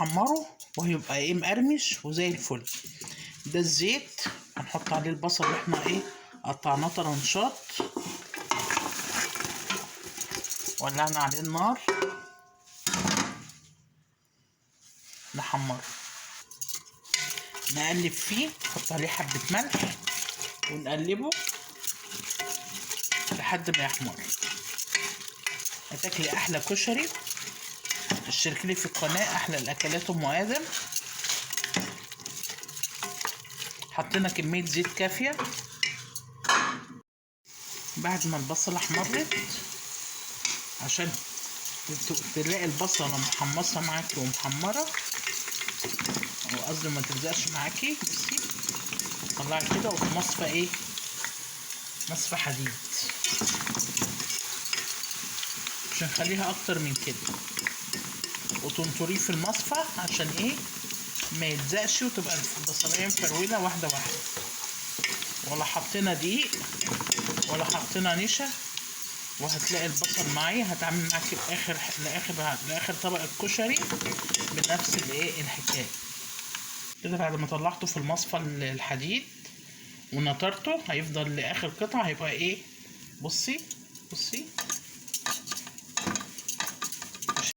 نحمره وهيبقى ايه مقرمش وزي الفل. ده الزيت هنحط عليه البصل اللي احنا ايه قطعناه طرنشات، ولعنا عليه النار نحمره، نقلب فيه، نحط عليه حبة ملح ونقلبه لحد ما يحمر. هتاكلي احلى كشري. اشتركي لي في القناة احلى الاكلات ام ادم. حطينا كمية زيت كافية. بعد ما البصلة احمرت، عشان تلاقي البصلة محمصة معاكي ومحمرة، قصدي ما تلزقش معاكي، بصي طلعي كده وفي مصفى ايه، مصفى حديد، مش هنخليها اكتر من كده، وتنطريه في المصفى عشان ايه ما يلزقش، وتبقى البصلية مفرولة واحدة واحدة، ولا حطينا دقيق ولا حطينا نشا. وهتلاقي البصل معايا هتعمل معاكي لاخر طبق الكشري بنفس الايه الحكايه كده. بعد ما طلعته في المصفى الحديد ونطرته، هيفضل لاخر قطعه هيبقى ايه، بصي بصي